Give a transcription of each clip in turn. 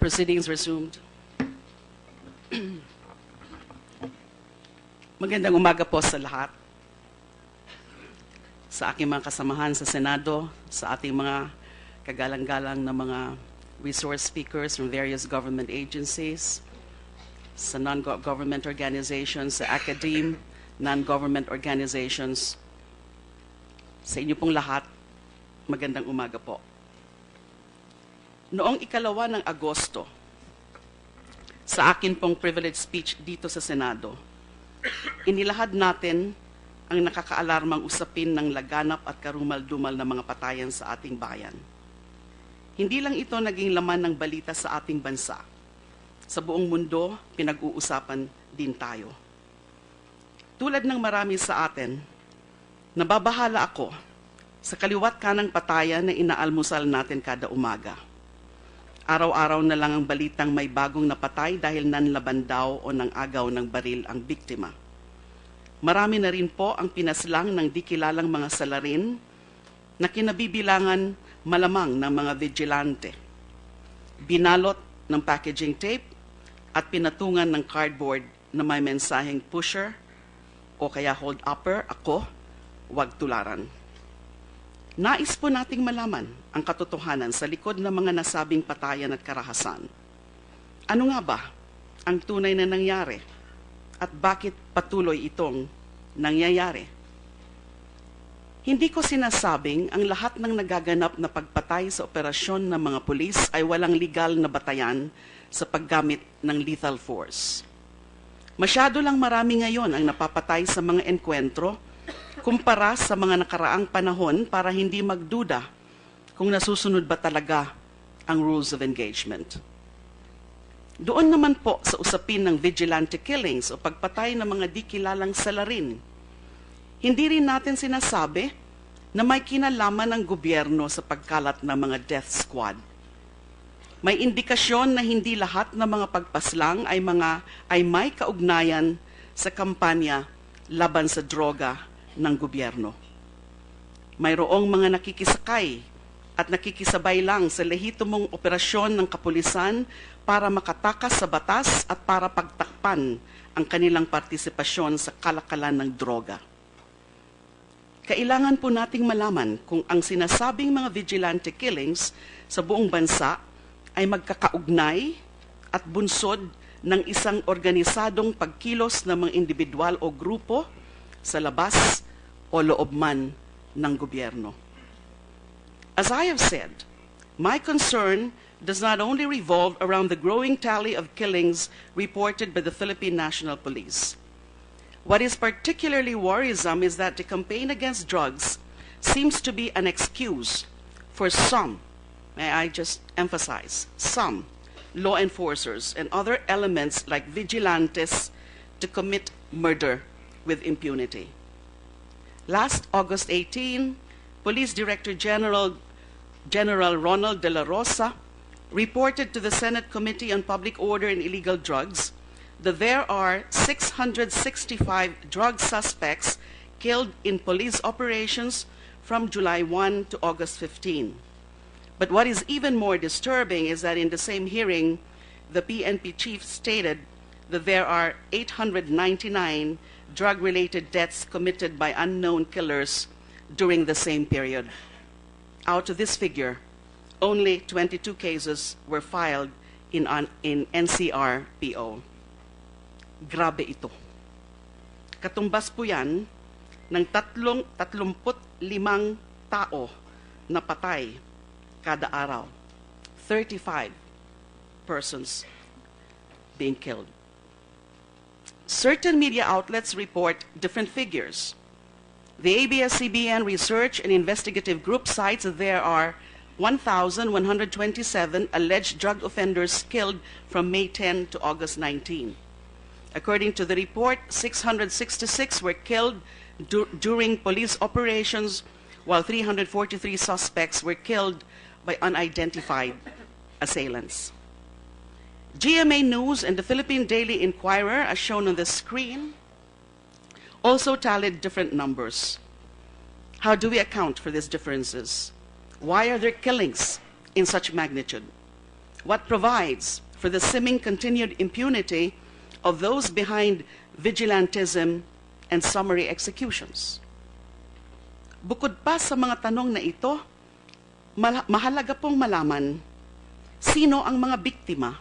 Proceedings resumed. Magandang umaga po sa lahat. Sa aking mga kasamahan sa Senado, sa ating mga kagalang-galang na mga resource speakers from various government agencies, sa non-government organizations, sa academe, non-government organizations, sa inyo pong lahat, magandang umaga po. Noong 2 ng Agosto, sa akin pong privilege speech dito sa Senado, inilahad natin ang nakakaalarmang usapin ng laganap at karumal-dumal na mga patayan sa ating bayan. Hindi lang ito naging laman ng balita sa ating bansa. Sa buong mundo, pinag-uusapan din tayo. Tulad ng marami sa atin, nababahala ako sa kaliwat kanang patayan na inaalmusal natin kada umaga. Araw-araw na lang ang balitang may bagong napatay dahil nanlaban daw o nang agaw ng baril ang biktima. Marami na rin po ang pinaslang ng di kilalang mga salarin na kinabibilangan malamang ng mga vigilante. Binalot ng packaging tape at pinatungan ng cardboard na may mensaheng pusher o kaya hold upper, ako, huwag tularan. Nais po nating malaman ang katotohanan sa likod ng mga nasabing patayan at karahasan. Ano nga ba ang tunay na nangyari at bakit patuloy itong nangyayari? Hindi ko sinasabing ang lahat ng nagaganap na pagpatay sa operasyon ng mga pulis ay walang legal na batayan sa paggamit ng lethal force. Masyado lang marami ngayon ang napapatay sa mga enkwentro kumpara sa mga nakaraang panahon para hindi magduda kung nasusunod ba talaga ang rules of engagement. Doon naman po sa usapin ng vigilante killings o pagpatay ng mga di kilalang salarin, hindi rin natin sinasabi na may kinalaman ng gobyerno sa pagkalat ng mga death squad. May indikasyon na hindi lahat ng mga pagpaslang ay may kaugnayan sa kampanya laban sa droga ng gobyerno. Mayroong mga nakikisakay at nakikisabay lang sa lehitimong operasyon ng kapulisan para makatakas sa batas at para pagtakpan ang kanilang partisipasyon sa kalakalan ng droga. Kailangan po nating malaman kung ang sinasabing mga vigilante killings sa buong bansa ay magkakaugnay at bunsod ng isang organisadong pagkilos ng mga individual o grupo sa labas o loob man ng gobyerno. As I have said, my concern does not only revolve around the growing tally of killings reported by the Philippine National Police. What is particularly worrisome is that the campaign against drugs seems to be an excuse for some, may I just emphasize, some law enforcers and other elements like vigilantes to commit murder with impunity. Last August 18, Police Director General Ronald De La Rosa reported to the Senate Committee on Public Order and Illegal Drugs that there are 665 drug suspects killed in police operations from July 1 to August 15. But what is even more disturbing is that in the same hearing, the PNP chief stated that there are 899 drug-related deaths committed by unknown killers during the same period. Out of this figure, only 22 cases were filed in NCR-PO. Grabe ito. Katumbas po yan ng 35 tao na patay kada araw. 35 persons being killed. Certain media outlets report different figures. The ABS-CBN Research and Investigative Group cites that there are 1,127 alleged drug offenders killed from May 10 to August 19. According to the report, 666 were killed during police operations, while 343 suspects were killed by unidentified assailants. GMA News and the Philippine Daily Inquirer, as shown on the screen, also tallied different numbers. How do we account for these differences? Why are there killings in such magnitude? what provides for the seeming continued impunity of those behind vigilantism and summary executions. Bukod pa sa mga tanong na ito, mahalaga pong malaman sino ang mga biktima,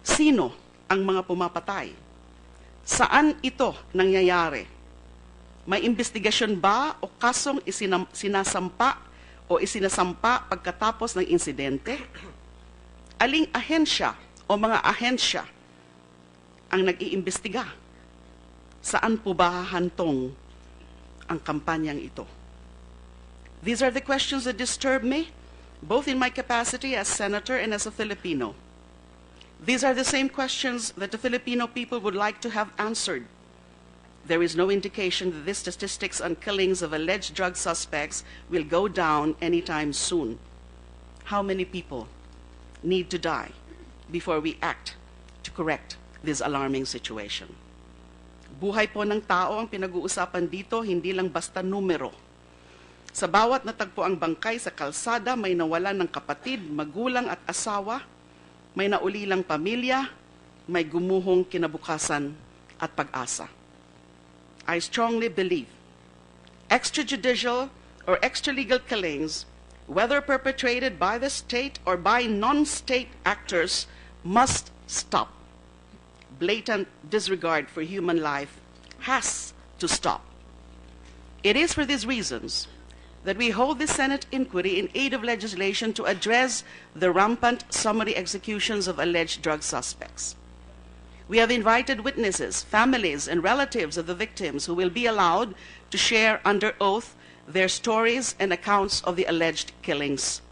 sino ang mga pumapatay, saan ito nangyayari, may investigasyon ba o kasong sinasampa o isinasampa pagkatapos ng insidente, aling ahensya o mga ahensya ang nag-iimbestiga, saan po ba hahantong ang kampanyang ito? These are the questions that disturb me, both in my capacity as senator and as a Filipino. These are the same questions that the Filipino people would like to have answered. There is no indication that the statistics on killings of alleged drug suspects will go down anytime soon. How many people need to die before we act to correct this alarming situation? Buhay po ng tao ang pinag-uusapan dito, hindi lang basta numero. Sa bawat natagpo ang bangkay sa kalsada, may nawalan ng kapatid, magulang at asawa, may naulilang pamilya, may gumuhong kinabukasan at pag-asa. I strongly believe extrajudicial or extralegal killings, whether perpetrated by the state or by non-state actors, must stop. Blatant disregard for human life has to stop. It is for these reasons that we hold the Senate inquiry in aid of legislation to address the rampant summary executions of alleged drug suspects. We have invited witnesses, families, and relatives of the victims who will be allowed to share under oath their stories and accounts of the alleged killings.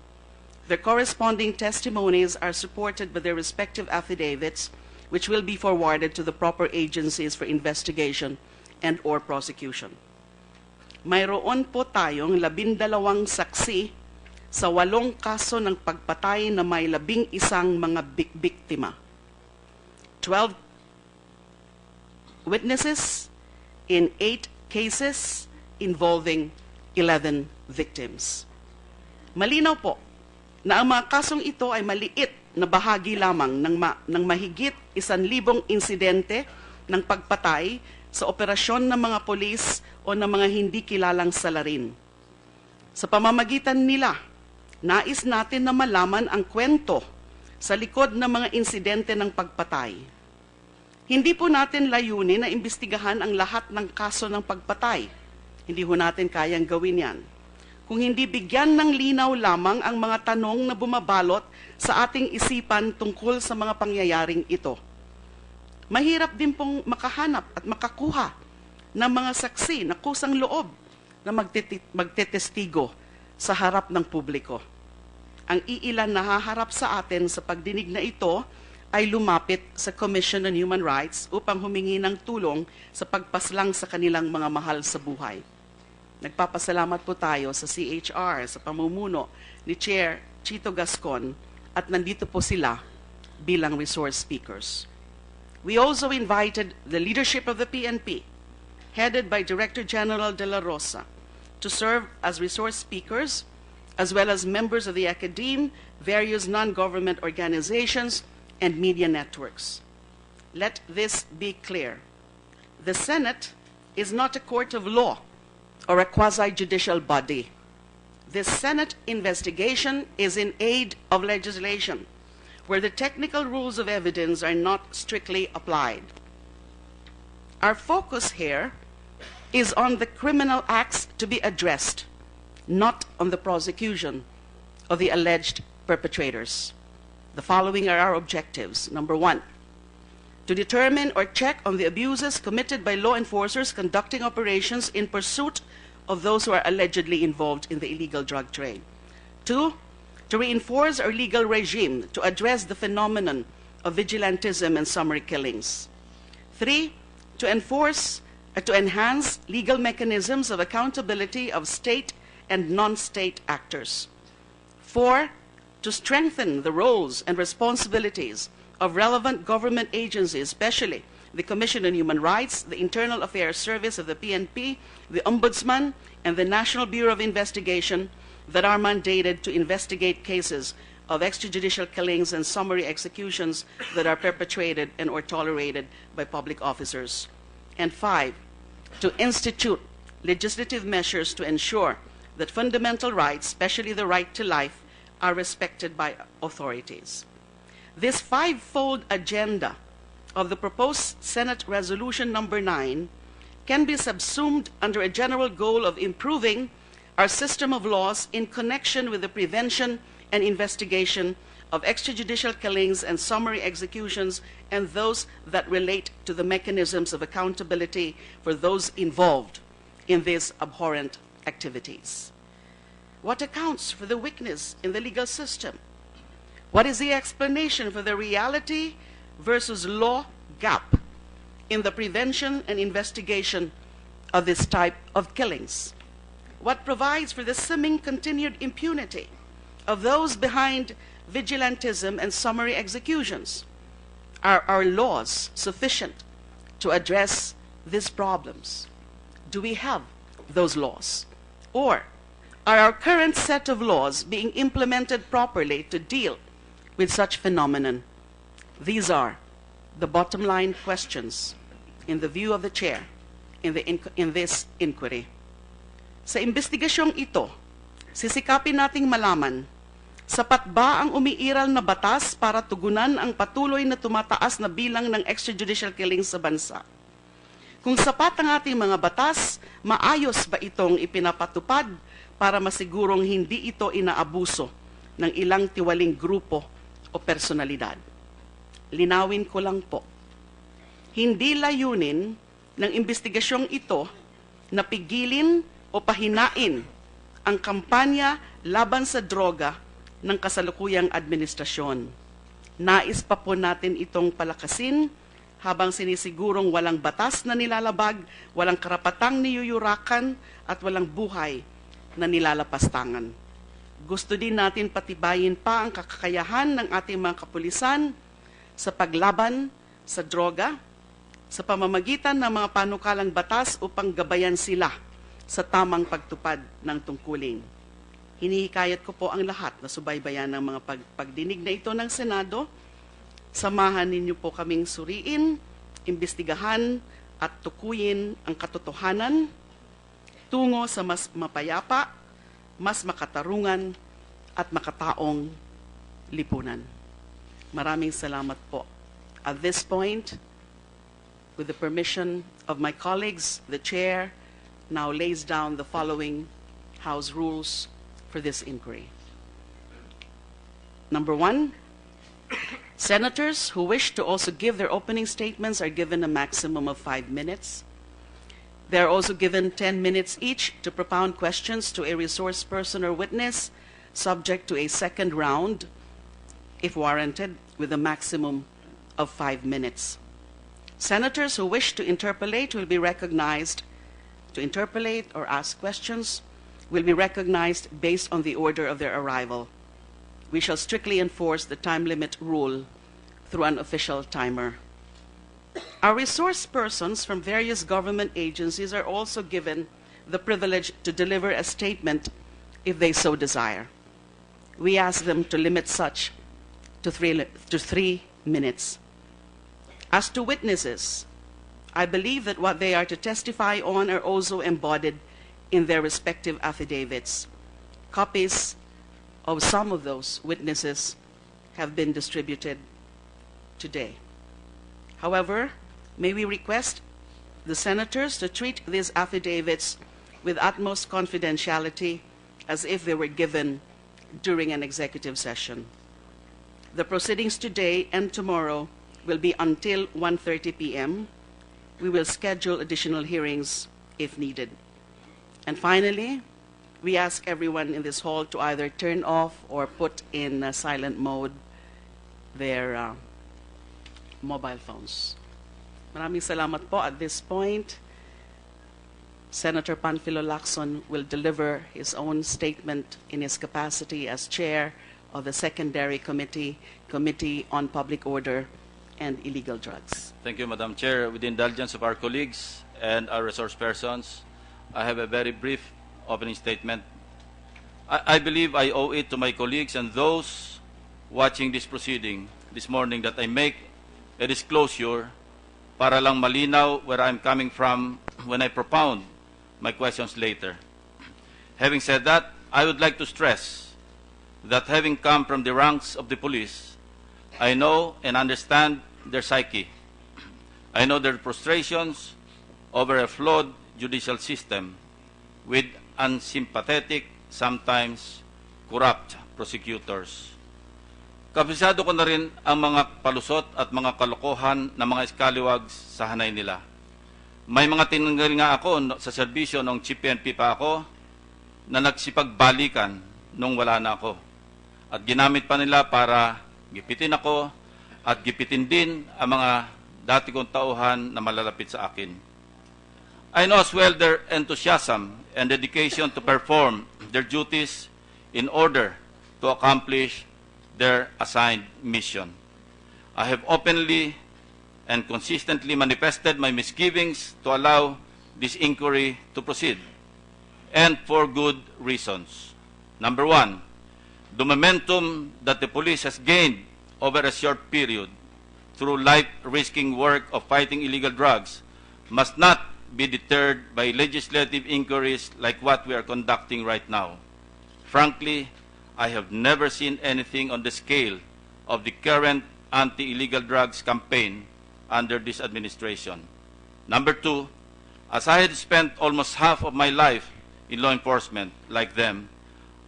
Their corresponding testimonies are supported by their respective affidavits, which will be forwarded to the proper agencies for investigation and/or prosecution. Mayroon po tayong 12 saksi sa 8 kaso ng pagpatay na may 11 mga biktima. 12 witnesses in 8 cases involving 11 victims. Malinaw po na ang mga kasong ito ay maliit na bahagi lamang ng mahigit 1,000 insidente ng pagpatay sa operasyon ng mga polis o ng mga hindi kilalang salarin. Sa pamamagitan nila, nais natin na malaman ang kwento sa likod ng mga insidente ng pagpatay. Hindi po natin layunin na imbestigahan ang lahat ng kaso ng pagpatay. Hindi po natin kayang gawin yan. Kung hindi bigyan ng linaw lamang ang mga tanong na bumabalot sa ating isipan tungkol sa mga pangyayaring ito. Mahirap din pong makahanap at makakuha ng mga saksi na kusang loob na magtetestigo sa harap ng publiko. Ang iilan na haharap sa atin sa pagdinig na ito ay lumapit sa Commission on Human Rights upang humingi ng tulong sa pagpaslang sa kanilang mga mahal sa buhay. Nagpapasalamat po tayo sa CHR sa pamumuno ni Chair Tito Gascon at nandito po sila bilang resource speakers. We also invited the leadership of the PNP, headed by Director General De La Rosa, to serve as resource speakers, as well as members of the academe, various non-government organizations, and media networks. Let this be clear. The Senate is not a court of law or a quasi-judicial body. This Senate investigation is in aid of legislation, where the technical rules of evidence are not strictly applied. Our focus here is on the criminal acts to be addressed, not on the prosecution of the alleged perpetrators. The following are our objectives. Number 1, to determine or check on the abuses committed by law enforcers conducting operations in pursuit of those who are allegedly involved in the illegal drug trade. 2, to reinforce our legal regime to address the phenomenon of vigilantism and summary killings. 3, to enhance legal mechanisms of accountability of state and non-state actors. 4, to strengthen the roles and responsibilities of relevant government agencies, especially the Commission on Human Rights, the Internal Affairs Service of the PNP, the Ombudsman, and the National Bureau of Investigation that are mandated to investigate cases of extrajudicial killings and summary executions that are perpetrated and or tolerated by public officers. And 5, to institute legislative measures to ensure that fundamental rights, especially the right to life, are respected by authorities. This five-fold agenda of the proposed Senate Resolution number 9 can be subsumed under a general goal of improving our system of laws in connection with the prevention and investigation of extrajudicial killings and summary executions and those that relate to the mechanisms of accountability for those involved in these abhorrent activities. What accounts for the weakness in the legal system? What is the explanation for the reality versus law gap in the prevention and investigation of this type of killings? What provides for the seeming continued impunity of those behind vigilantism and summary executions? Are our laws sufficient to address these problems? Do we have those laws? Or are our current set of laws being implemented properly to deal with such phenomenon? These are the bottom line questions in the view of the chair in this inquiry. Sa investigasyong ito, sisikapin nating malaman, sapat ba ang umiiral na batas para tugunan ang patuloy na tumataas na bilang ng extrajudicial killings sa bansa? Kung sapat ang ating mga batas, maayos ba itong ipinapatupad para masigurong hindi ito inaabuso ng ilang tiwaling grupo o personalidad? Linawin ko lang po, hindi layunin ng investigasyong ito na pigilin o pahinain ang kampanya laban sa droga ng kasalukuyang administrasyon. Nais pa po natin itong palakasin habang sinisigurong walang batas na nilalabag, walang karapatang niyuyurakan, at walang buhay na nilalapastangan. Gusto din natin patibayin pa ang kakakayahan ng ating mga kapulisan sa paglaban sa droga, sa pamamagitan ng mga panukalang batas upang gabayan sila sa tamang pagtupad ng tungkulin. Hinihikayat ko po ang lahat na subaybayan ng mga pagdinig na ito ng Senado. Samahan ninyo po kaming suriin, imbestigahan at tukuyin ang katotohanan tungo sa mas mapayapa, mas makatarungan at makataong lipunan. Maraming salamat po. At this point, with the permission of my colleagues, the chair now lays down the following House rules for this inquiry. Number 1, senators who wish to also give their opening statements are given a maximum of 5 minutes. They are also given 10 minutes each to propound questions to a resource person or witness, subject to a second round, if warranted, with a maximum of 5 minutes. Senators who wish to interpolate will be recognized. To interpolate or ask questions will be recognized based on the order of their arrival. We shall strictly enforce the time limit rule through an official timer. Our resource persons from various government agencies are also given the privilege to deliver a statement if they so desire. We ask them to limit such to 3 minutes. As to witnesses, I believe that what they are to testify on are also embodied in their respective affidavits. Copies of some of those witnesses have been distributed today. However, may we request the senators to treat these affidavits with utmost confidentiality as if they were given during an executive session. The proceedings today and tomorrow will be until 1:30 p.m. We will schedule additional hearings if needed. And finally, we ask everyone in this hall to either turn off or put in silent mode their mobile phones. Maraming salamat po. At this point, Senator Panfilo Lacson will deliver his own statement in his capacity as chair of the Secondary Committee on Public Order and Illegal Drugs. Thank you, Madam Chair. With the indulgence of our colleagues and our resource persons, I have a very brief opening statement. I believe I owe it to my colleagues and those watching this proceeding this morning that I make a disclosure para lang malinaw where I'm coming from when I propound my questions later. Having said that, I would like to stress that having come from the ranks of the police, I know and understand their psyche. I know their frustrations over a flawed judicial system with unsympathetic, sometimes corrupt prosecutors. Kabisado ko na rin ang mga palusot at mga kalokohan ng mga scallywags sa hanay nila. May mga tinanggal nga ako sa serbisyo nung Chief PNP pa ako na nagsipagbalikan nung wala na ako. At ginamit pa nila para gipitin ako at gipitin din ang mga dati kong tauhan na malalapit sa akin. I know as well their enthusiasm and dedication to perform their duties in order to accomplish their assigned mission. I have openly and consistently manifested my misgivings to allow this inquiry to proceed, and for good reasons. Number one, the momentum that the police has gained over a short period through life-risking work of fighting illegal drugs must not be deterred by legislative inquiries like what we are conducting right now. Frankly, I have never seen anything on the scale of the current anti-illegal drugs campaign under this administration. Number two, as I had spent almost half of my life in law enforcement like them,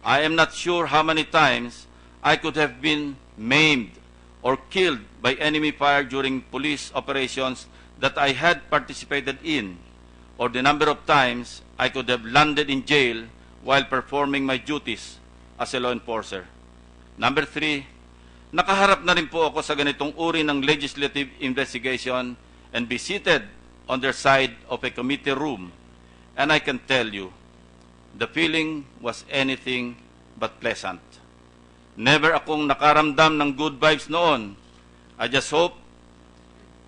I am not sure how many times I could have been maimed or killed by enemy fire during police operations that I had participated in, or the number of times I could have landed in jail while performing my duties as a law enforcer. Number three, nakaharap na rin po ako sa ganitong uri ng legislative investigation and be seated on their side of a committee room, and I can tell you, the feeling was anything but pleasant. Never akong nakaramdam ng good vibes noon. I just hope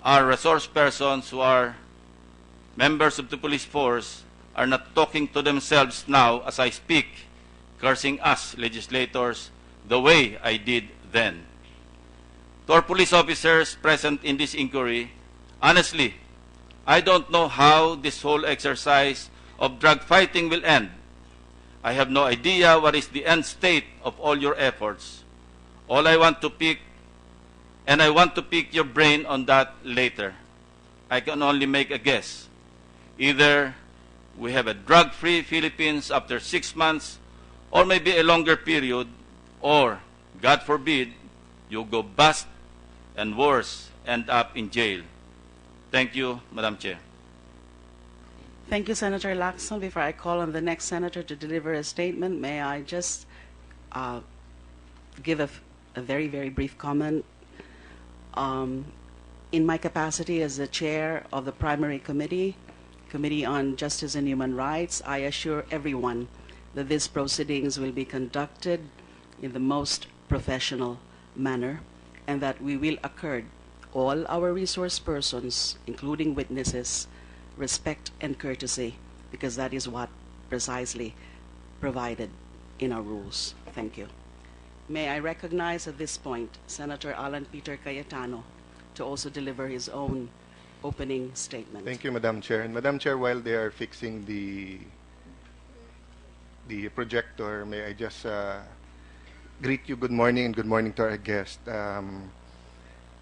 our resource persons who are members of the police force are not talking to themselves now as I speak, cursing us legislators the way I did then. To our police officers present in this inquiry, honestly, I don't know how this whole exercise of drug fighting will end. I have no idea what is the end state of all your efforts. All I want to pick, and I want to pick your brain on that later. I can only make a guess. Either we have a drug-free Philippines after 6 months, or maybe a longer period, or, God forbid, you go bust and worse, end up in jail. Thank you, Madam Chair. Thank you, Senator Lacson. Before I call on the next senator to deliver a statement, may I just give a very, very brief comment. In my capacity as the chair of the primary committee on Justice and Human Rights, I assure everyone that these proceedings will be conducted in the most professional manner and that we will accord all our resource persons, including witnesses, respect and courtesy, because that is what precisely provided in our rules. Thank you. May I recognize at this point Senator Alan Peter Cayetano to also deliver his own opening statement. Thank you, Madam Chair. And Madam Chair, while they are fixing the projector, may I just greet you good morning and good morning to our guest.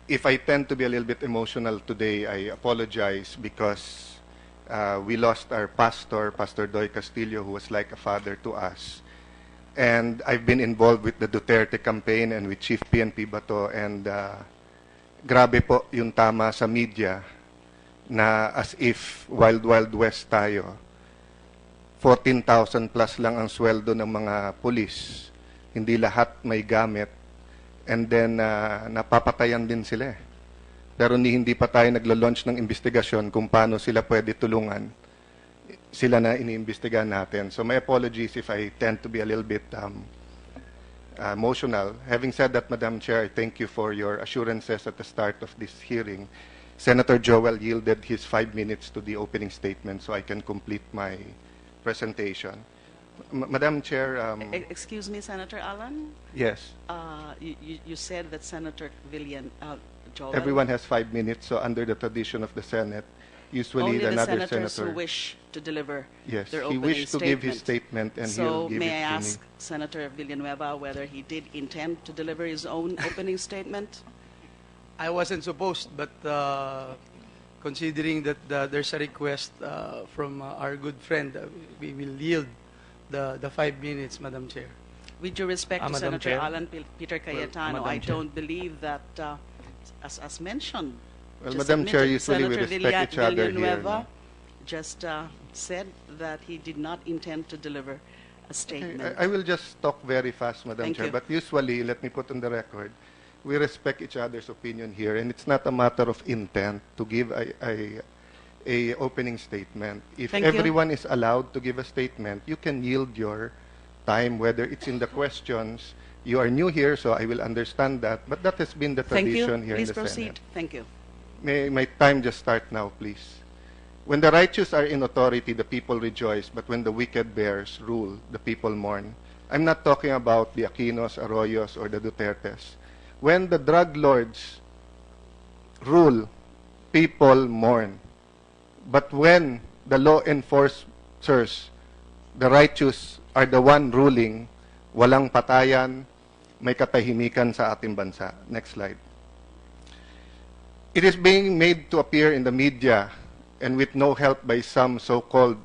If I tend to be a little bit emotional today, I apologize because we lost our pastor, Pastor Doy Castillo, who was like a father to us. And I've been involved with the Duterte campaign and with Chief PNP Bato, and grabe po yung tama sa media na as if Wild Wild West tayo. 14,000 plus lang ang sweldo ng mga pulis. Hindi lahat may gamit. And then, napapatayan din sila. Pero hindi pa tayo naglo-launch ng investigasyon kung paano sila pwede tulungan. Sila na iniimbestigahan natin. So my apologies if I tend to be a little bit emotional. Having said that, Madam Chair, I thank you for your assurances at the start of this hearing. Senator Joel yielded his 5 minutes to the opening statement so I can complete my presentation. Madam Chair, Excuse me, Senator Alan. yes, You said that Senator Joel, everyone has 5 minutes, so under the tradition of the Senate, usually only the another senators senator. who wish to deliver Yes, their he opening wished to give his statement. statement and So he'll give may it I to ask me. Senator Villanueva whether he did intend to deliver his own opening statement? I wasn't supposed, but considering that there's a request from our good friend, we will yield the 5 minutes, Madam Chair. With due respect to Madam Senator Chair. Alan Peter Cayetano, Madam I Chair. don't believe that, as mentioned, Well, just Madam Chair, admitted, usually we Senator respect each other here. Villanueva No? just said that he did not intend to deliver a statement. I will just talk very fast, Madam Thank Chair, you. but usually, let me put on the record, we respect each other's opinion here, and it's not a matter of intent to give a opening statement. If Thank you. everyone is allowed to give a statement, you can yield your time, whether it's in the questions. You are new here, so I will understand that, but that has been the Thank you. tradition here in Please the proceed. Senate. Thank you. May my time just start now, please? When the righteous are in authority, the people rejoice, but when the wicked bears rule, the people mourn. I'm not talking about the Aquinos, Arroyos, or the Dutertes. When the drug lords rule, people mourn. But when the law enforcers, the righteous, are the one ruling, walang patayan, may katahimikan sa ating bansa. Next slide. It is being made to appear in the media and with no help by some so-called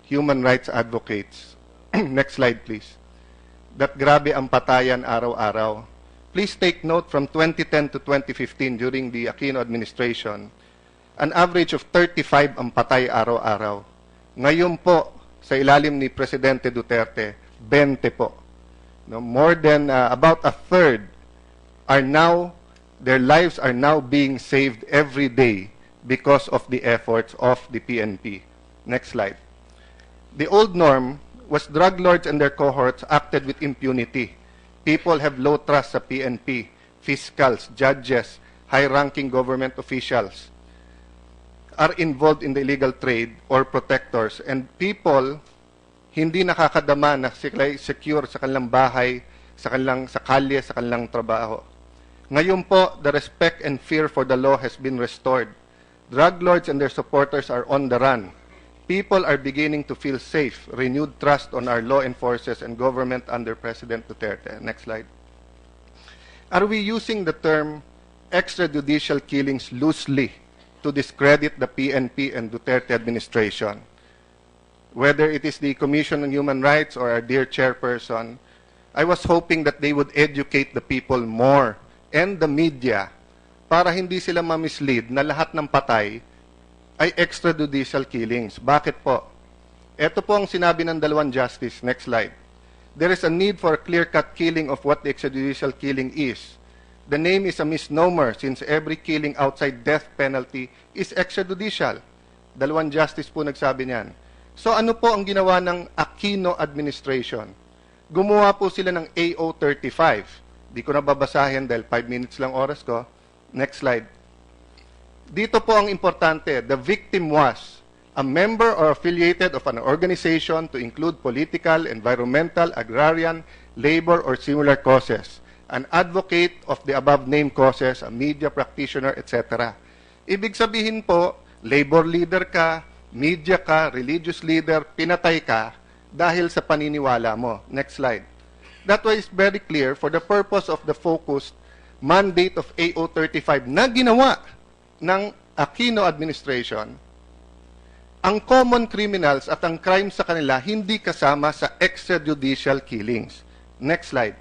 human rights advocates. Next slide, please. That grabe ang patayan araw-araw. Please take note from 2010 to 2015 during the Aquino administration, an average of 35 ang patay araw-araw. Ngayon po, sa ilalim ni Presidente Duterte, 20 po. No, more than about a third are now, their lives are now being saved every day because of the efforts of the PNP. Next slide. The old norm was drug lords and their cohorts acted with impunity. People have low trust sa PNP, fiscals, judges, high-ranking government officials are involved in the illegal trade or protectors, and people hindi nakakadama na sila secure sa kanilang bahay, sa kalye, sa kanilang trabaho. Ngayon po, the respect and fear for the law has been restored. Drug lords and their supporters are on the run. People are beginning to feel safe, renewed trust on our law enforcers and government under President Duterte. Next slide. Are we using the term extrajudicial killings loosely to discredit the PNP and Duterte administration? Whether it is the Commission on Human Rights or our dear chairperson, I was hoping that they would educate the people more and the media para hindi sila ma-mislead na lahat ng patay ay extrajudicial killings. Bakit po? Ito po ang sinabi ng dalawang justice. Next slide. There is a need for a clear-cut killing of what the extrajudicial killing is. The name is a misnomer since every killing outside death penalty is extrajudicial. Dalawang justice po nagsabi niyan. So ano po ang ginawa ng Aquino administration? Gumawa po sila ng AO35. Di ko na babasahin dahil 5 minutes lang oras ko. Next slide. Dito po ang importante. The victim was a member or affiliated of an organization to include political, environmental, agrarian, labor, or similar causes. An advocate of the above-named causes, a media practitioner, etc. Ibig sabihin po, labor leader ka, media ka, religious leader, pinatay ka dahil sa paniniwala mo. Next slide. That was very clear for the purpose of the focused mandate of AO35 na ginawa ng Aquino administration. Ang common criminals at ang crime sa kanila hindi kasama sa extrajudicial killings. Next slide.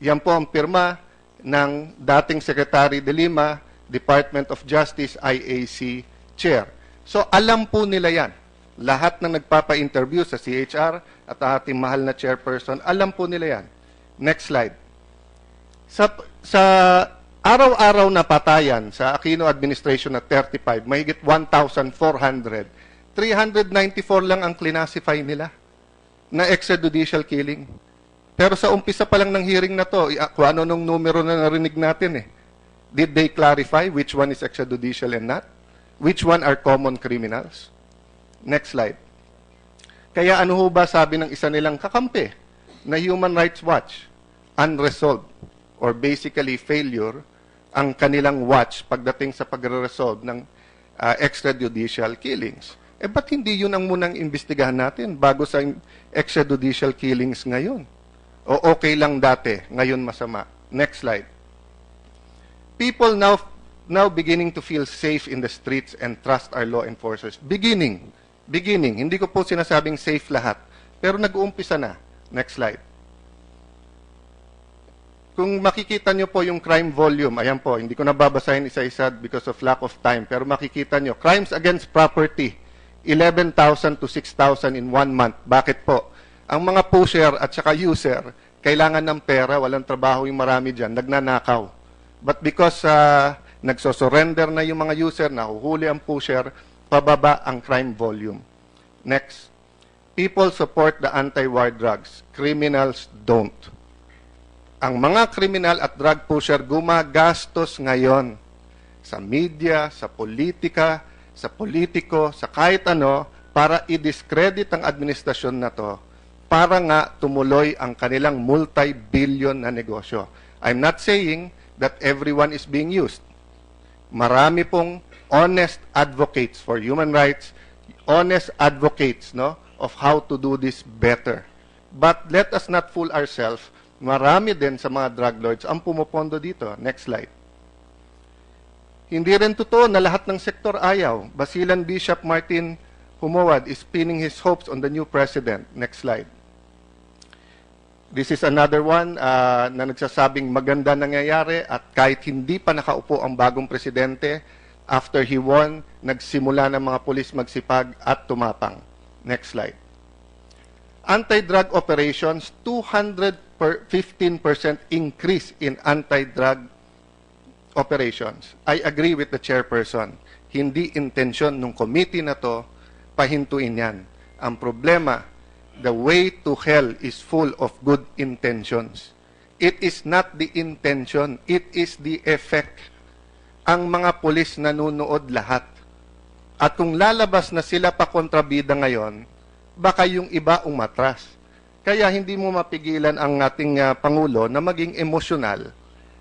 Yan po ang pirma ng dating Secretary de Lima, Department of Justice, IAC Chair. So alam po nila yan. Lahat ng nagpapa-interview sa CHR at ating mahal na chairperson, alam po nila yan. Next slide. Sa araw-araw na patayan sa Aquino administration na 35, mahigit 1,400, 394 lang ang classify nila na extrajudicial killing. Pero sa umpisa pa lang ng hearing na to, kung ano nung numero na narinig natin eh. Did they clarify which one is extrajudicial and not? Which one are common criminals? Next slide. Kaya ano ho ba sabi ng isa nilang kakampi na Human Rights Watch? Unresolved or basically failure ang kanilang watch pagdating sa pagre-resolve ng extrajudicial killings. Ba't hindi yun ang munang imbestigahan natin bago sa extrajudicial killings ngayon? O okay lang dati, ngayon masama. Next slide. People now beginning to feel safe in the streets and trust our law enforcers. Beginning. Hindi ko po sinasabing safe lahat, pero nag-uumpisa na. Next slide. Kung makikita nyo po yung crime volume, ayan po, hindi ko nababasahin isa-isa because of lack of time, pero makikita nyo, crimes against property, 11,000 to 6,000 in 1 month. Bakit po? Ang mga pusher at saka user, kailangan ng pera, walang trabaho yung marami dyan, nagnanakaw. But because nagsosurrender na yung mga user, nahuhuli ang pusher, pababa ang crime volume. Next. People support the anti-war drugs. Criminals don't. Ang mga kriminal at drug pusher gumagastos ngayon sa media, sa politika, sa politiko, sa kahit ano, para i-discredit ang administrasyon na to, para nga tumuloy ang kanilang multi-billion na negosyo. I'm not saying that everyone is being used. Marami pong honest advocates for human rights, honest advocates of how to do this better. But let us not fool ourselves. Marami din sa mga drug lords ang pumupondo dito. Next slide. Hindi rin totoo na lahat ng sektor ayaw. Basilan Bishop Martin Humawad is pinning his hopes on the new president. Next slide. This is another one na nagsasabing maganda nangyayari at kahit hindi pa nakaupo ang bagong presidente, after he won, nagsimula ng mga pulis magsipag at tumapang. Next slide. Anti-drug operations, 215% increase in anti-drug operations. I agree with the chairperson. Hindi intensyon ng committee na to pahintuin yan. Ang problema, the way to hell is full of good intentions. It is not the intention, it is the effect. Ang mga pulis nanunood lahat. At kung lalabas na sila pa kontrabida ngayon, baka yung iba umatras. Kaya hindi mo mapigilan ang ating Pangulo na maging emosyonal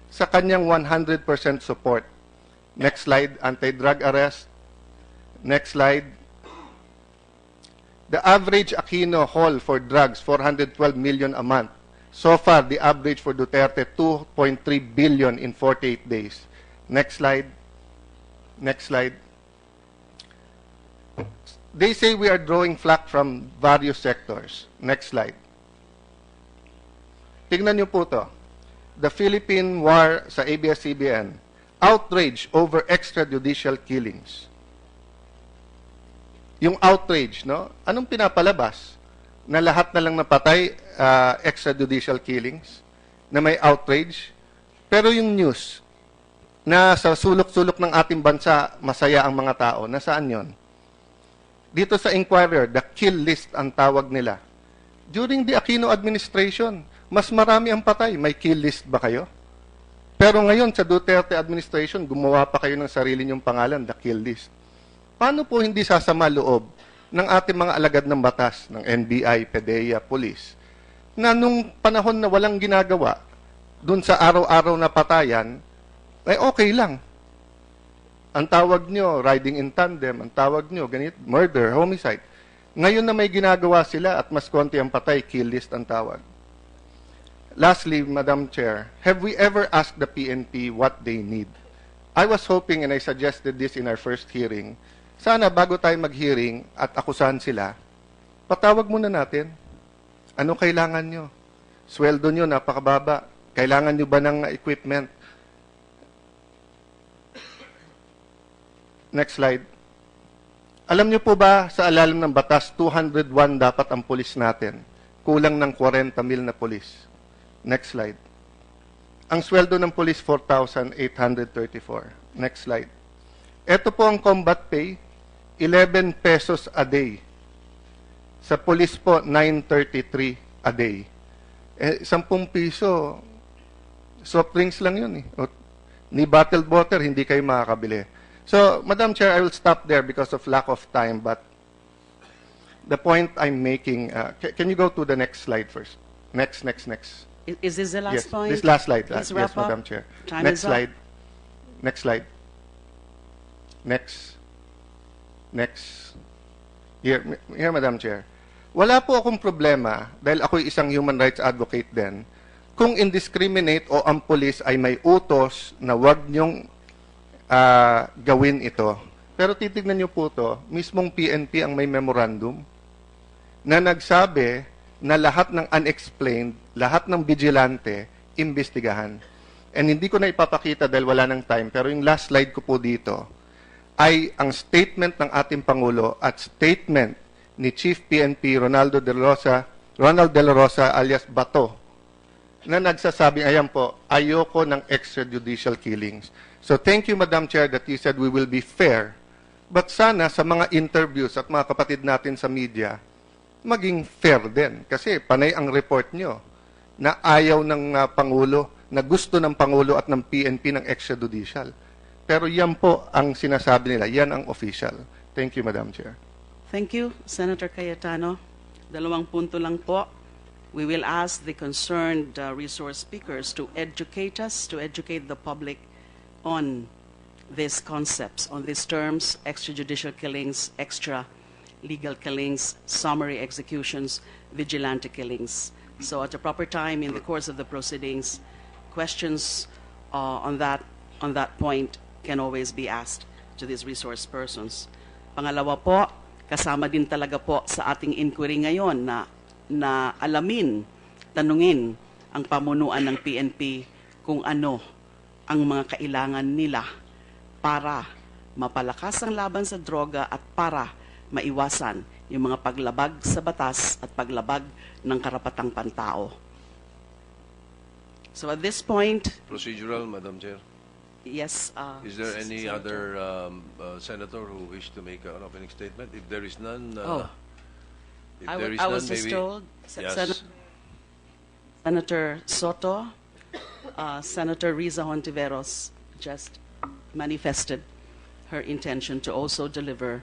sa kanyang 100% support. Next slide, anti-drug arrest. Next slide. The average AQUINO haul for drugs, 412 million a month. So far, the average for Duterte, 2.3 billion in 48 days. Next slide. Next slide. They say we are drawing flack from various sectors. Next slide. Tignan niyo po to. The Philippine War sa ABS-CBN. Outrage over extrajudicial killings. Yung outrage, anong pinapalabas? Na lahat na lang napatay, extrajudicial killings, na may outrage. Pero yung news, na sa sulok-sulok ng ating bansa, masaya ang mga tao, nasaan yon? Dito sa Inquirer, the kill list ang tawag nila. During the Aquino administration, mas marami ang patay. May kill list ba kayo? Pero ngayon, sa Duterte administration, gumawa pa kayo ng sarili niyong pangalan, the kill list. Paano po hindi sasama loob ng ating mga alagad ng batas, ng NBI, PDEA, Police, na nung panahon na walang ginagawa, dun sa araw-araw na patayan, ay okay lang. Ang tawag nyo, riding in tandem, ang tawag nyo, ganito, murder, homicide. Ngayon na may ginagawa sila at mas konti ang patay, kill list ang tawag. Lastly, Madam Chair, have we ever asked the PNP what they need? I was hoping, and I suggested this in our first hearing, sana bago tayo mag-hearing at akusahan sila, patawag muna natin. Ano kailangan nyo? Sweldo nyo, napakababa. Kailangan nyo ba ng equipment? Next slide. Alam nyo po ba, sa alalim ng batas, 201 dapat ang pulis natin. Kulang ng 40 mil na pulis. Next slide. Ang sweldo ng pulis, 4,834. Next slide. Ito po ang combat pay, 11 pesos a day. Sa pulis po, 933 a day. 10 piso, soft drinks lang yun eh. Ni bottled water, hindi kayo makakabili. So, Madam Chair, I will stop there because of lack of time, but The point I'm making, can you go to the next slide first? Next. Is this the last Yes, point? this last slide. Please Yes, wrap up. Madam Chair. Time Next is up. slide. Next. Here, Madam Chair. Wala po akong problema dahil ako'y isang human rights advocate din kung indiscriminate o ang pulis ay may utos na wag niyong gawin ito. Pero titignan niyo po to, mismong PNP ang may memorandum na nagsabi na lahat ng unexplained, lahat ng vigilante, imbestigahan. And hindi ko na ipapakita dahil wala ng time, pero yung last slide ko po dito ay ang statement ng ating Pangulo at statement ni Chief PNP Ronald De La Rosa alias Bato na nagsasabing, ayan po, ayoko ng extrajudicial killings. So thank you, Madam Chair, that you said we will be fair. But sana sa mga interviews at mga kapatid natin sa media, maging fair din. Kasi panay ang report nyo na ayaw ng Pangulo, na gusto ng Pangulo at ng PNP ng extrajudicial. Pero yan po ang sinasabi nila, yan ang official. Thank you, Madam Chair. Thank you, Senator Cayetano. 2 punto lang po. We will ask the concerned resource speakers to educate us, to educate the public on these concepts, on these terms, extrajudicial killings, extra-legal killings, summary executions, vigilante killings. So at a proper time in the course of the proceedings, questions on that point can always be asked to these resource persons. Pangalawa po, kasama din talaga po sa ating inquiry ngayon na alamin, tanungin ang pamunuan ng PNP kung ano ang mga kailangan nila para mapalakas ang laban sa droga at para maiwasan yung mga paglabag sa batas at paglabag ng karapatang pantao. So at this point, Procedural, Madam Chair. yes. Is there any Senator. other senator who wish to make an opening statement? If there is none, if I, there is I none, was just maybe. told, Yes. Senator Sotto, Senator Riza Honteveros just manifested her intention to also deliver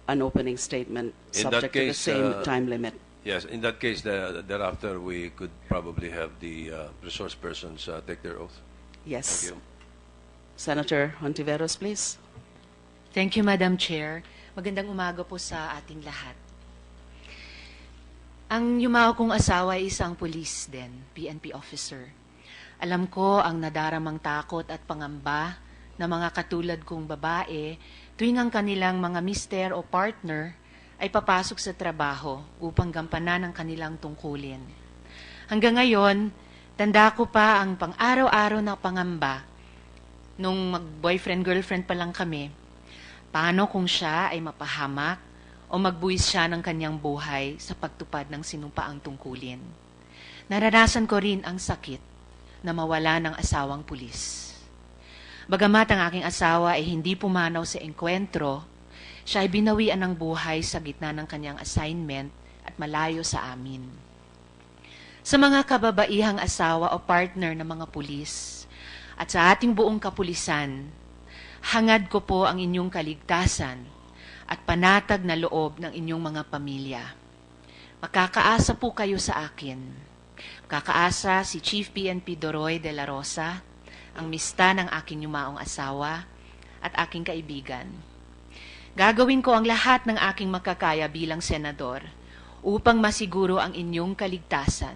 an opening statement In that subject to the case, same time limit. Yes, in that case, thereafter, we could probably have the resource persons take their oath. Yes. Thank you. Senator Honteveros, please. Thank you, Madam Chair. Magandang umaga po sa ating lahat. Ang yumao kong asawa ay isang police din, PNP officer. Alam ko ang nadaramang takot at pangamba ng mga katulad kong babae tuwing ang kanilang mga mister o partner ay papasok sa trabaho upang gampanan ang kanilang tungkulin. Hanggang ngayon, tanda ko pa ang pang-araw-araw na pangamba nung mag-boyfriend-girlfriend pa lang kami. Paano kung siya ay mapahamak o magbuwis siya ng kanyang buhay sa pagtupad ng sinumpaang tungkulin. Naranasan ko rin ang sakit na mawala ng asawang pulis. Bagamat ang aking asawa ay hindi pumanaw sa engkwentro, siya ay binawian ng buhay sa gitna ng kanyang assignment at malayo sa amin. Sa mga kababaihang asawa o partner ng mga pulis at sa ating buong kapulisan, hangad ko po ang inyong kaligtasan at panatag na loob ng inyong mga pamilya. Makakaasa po kayo sa akin. Makakaasa si Chief PNP Doroy de la Rosa, ang mista ng aking yumaong asawa at aking kaibigan. Gagawin ko ang lahat ng aking makakaya bilang senador upang masiguro ang inyong kaligtasan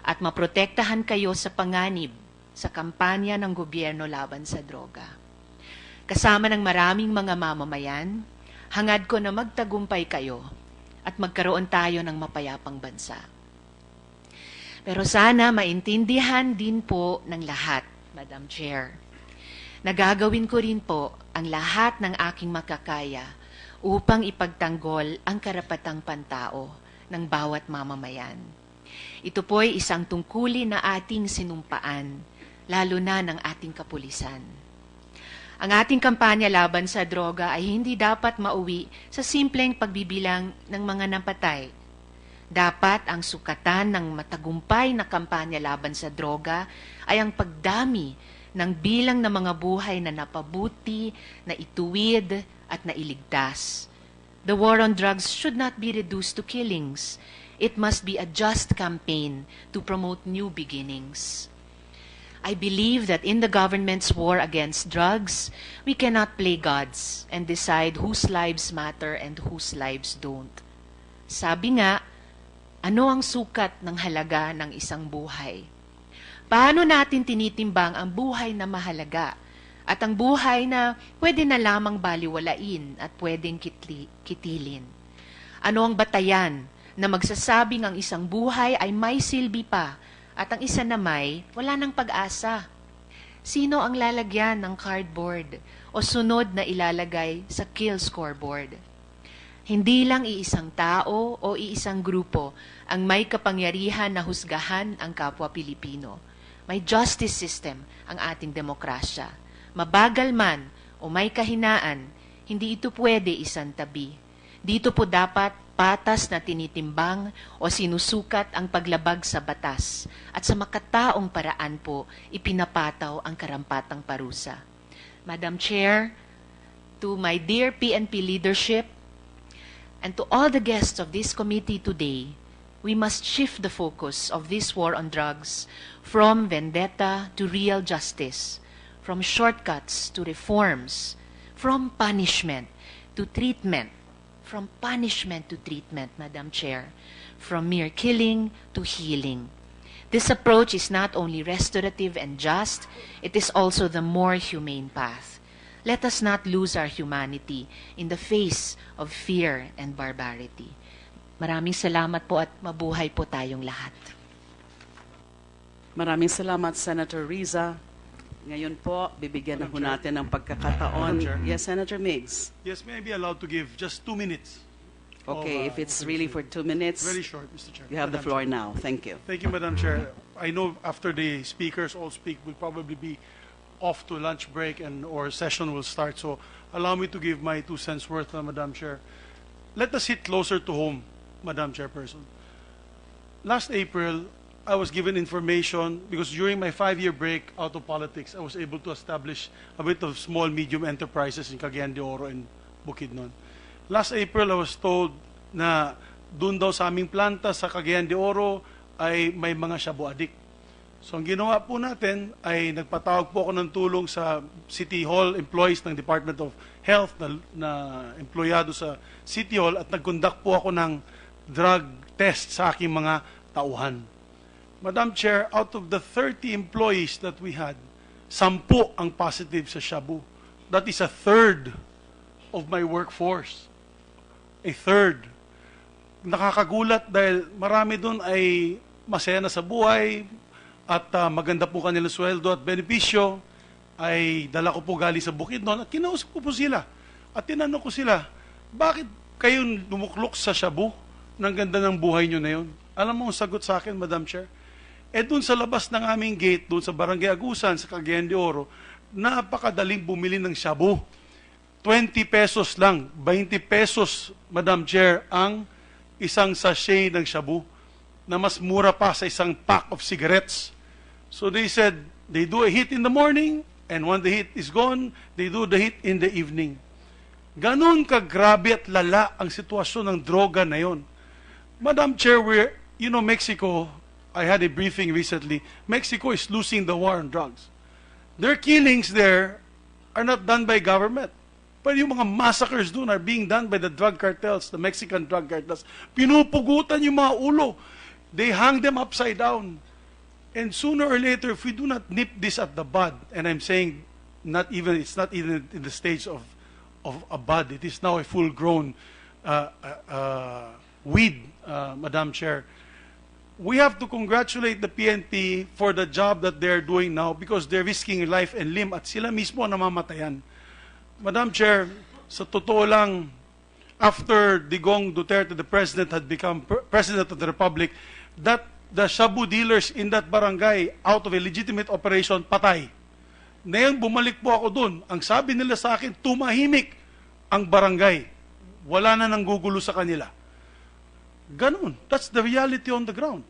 at maprotektahan kayo sa panganib sa kampanya ng gobyerno laban sa droga. Kasama ng maraming mga mamamayan, hangad ko na magtagumpay kayo at magkaroon tayo ng mapayapang bansa. Pero sana maintindihan din po ng lahat, Madam Chair, nagagawin ko rin po ang lahat ng aking makakaya upang ipagtanggol ang karapatang pantao ng bawat mamamayan. Ito po'y isang tungkulin na ating sinumpaan, lalo na ng ating kapulisan. Ang ating kampanya laban sa droga ay hindi dapat mauwi sa simpleng pagbibilang ng mga napatay. Dapat ang sukatan ng matagumpay na kampanya laban sa droga ay ang pagdami ng bilang ng mga buhay na napabuti, na ituwid at nailigtas. The war on drugs should not be reduced to killings. It must be a just campaign to promote new beginnings. I believe that in the government's war against drugs, we cannot play gods and decide whose lives matter and whose lives don't. Sabi nga, ano ang sukat ng halaga ng isang buhay? Paano natin tinitimbang ang buhay na mahalaga at ang buhay na pwede na lamang baliwalain at pwedeng kitilin? Ano ang batayan na magsasabing ang isang buhay ay may silbi pa at ang isa na may wala ng pag-asa? Sino ang lalagyan ng cardboard o sunod na ilalagay sa kill scoreboard? Hindi lang iisang tao o iisang grupo ang may kapangyarihan na husgahan ang kapwa Pilipino. May justice system ang ating demokrasya. Mabagal man o may kahinaan, hindi ito pwede isantabi. Dito po dapat patas na tinitimbang o sinusukat ang paglabag sa batas at sa makataong paraan po ipinapataw ang karampatang parusa. Madam Chair, to my dear PNP leadership, and to all the guests of this committee today, we must shift the focus of this war on drugs from vendetta to real justice, from shortcuts to reforms, from punishment to treatment, from punishment to treatment, Madam Chair, from mere killing to healing. This approach is not only restorative and just, it is also the more humane path. Let us not lose our humanity in the face of fear and barbarity. Maraming salamat po at mabuhay po tayong lahat. Maraming salamat, Senator Riza. Ngayon po, bibigyan na ho natin ng pagkakataon. Madam Chair. Yes, Senator Migs. Yes, may I be allowed to give just 2 minutes? Okay, if it's really for 2 minutes, Very short, Mr. Chair. you have the Madam floor Chair. now. Thank you. Thank you, Madam Chair. I know after the speakers all speak, we'll probably be off to lunch break and or session will start. So allow me to give my 2 cents worth, Madam Chair. Let us hit closer to home, Madam Chairperson. Last April, I was given information because during my 5-year break out of politics, I was able to establish a bit of small, medium enterprises in Cagayan de Oro and Bukidnon. Last April, I was told na doon daw sa aming planta sa Cagayan de Oro ay may mga shabu addict. So ang ginawa po natin ay nagpatawag po ako ng tulong sa City Hall employees ng Department of Health na empleyado sa City Hall at nag-conduct po ako ng drug test sa aking mga tauhan. Madam Chair, out of the 30 employees that we had, 10 ang positive sa shabu. That is a third of my workforce. A third. Nakakagulat dahil marami doon ay masaya na sa buhay at maganda po kanilang sweldo at benepisyo. Ay dala ko po galing sa Bukidnon at kinausap ko po sila. At tinanong ko sila, bakit kayo lumuklok sa shabu? Nang ganda ng buhay nyo na yun. Alam mo ang sagot sa akin, Madam Chair? Doon sa labas ng aming gate, doon sa Barangay Agusan, sa Cagayan de Oro, napakadaling bumili ng shabu. 20 pesos lang, 20 pesos, Madam Chair, ang isang sachet ng shabu na mas mura pa sa isang pack of cigarettes. So they said, they do a hit in the morning, and when the hit is gone, they do the hit in the evening. Ganon kagrabe at lala ang sitwasyon ng droga na yon. Madam Chair, Mexico, I had a briefing recently, Mexico is losing the war on drugs. Their killings there are not done by government. But yung mga massacres doon are being done by the drug cartels, the Mexican drug cartels. Pinupugutan yung mga ulo. They hang them upside down. And sooner or later, if we do not nip this at the bud, and I'm saying it's not even in the stage of a bud, it is now a full-grown weed, Madam Chair. We have to congratulate the PNP for the job that they're doing now because they're risking life and limb at sila mismo namamatayan. Madam Chair, sa totoo lang, after Digong Duterte, the President, had become President of the Republic, that the shabu dealers in that barangay, out of a legitimate operation, patay. Ngayon, bumalik po ako doon. Ang sabi nila sa akin, tumahimik ang barangay. Wala na nang gugulo sa kanila. Ganun. That's the reality on the ground.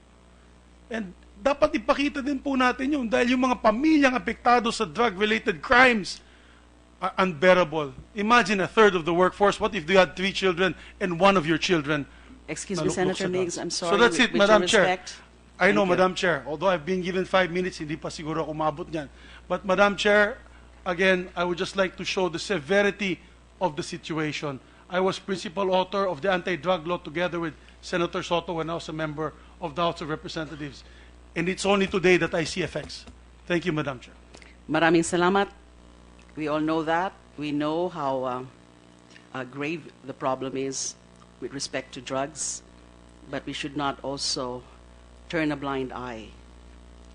And dapat ipakita din po natin yun dahil yung mga pamilyang apektado sa drug-related crimes unbearable. Imagine a third of the workforce. What if you had 3 children and one of your children? Excuse na me, looks Senator at Miggs, us? I'm sorry. So that's it, with Madam your Chair. respect. I know, Thank you. Madam Chair, although I've been given 5 minutes, hindi pa siguro ako maabot niyan. But Madam Chair, again, I would just like to show the severity of the situation. I was principal author of the anti-drug law together with Senator Sotto when I was a member of the House of Representatives. And it's only today that I see effects. Thank you, Madam Chair. Maraming salamat. We all know that. We know how grave the problem is with respect to drugs, but we should not also turn a blind eye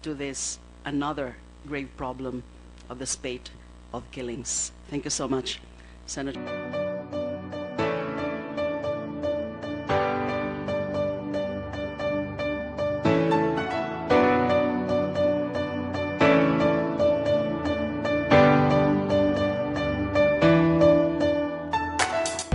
to this another grave problem of the spate of killings. Thank you so much, Senator.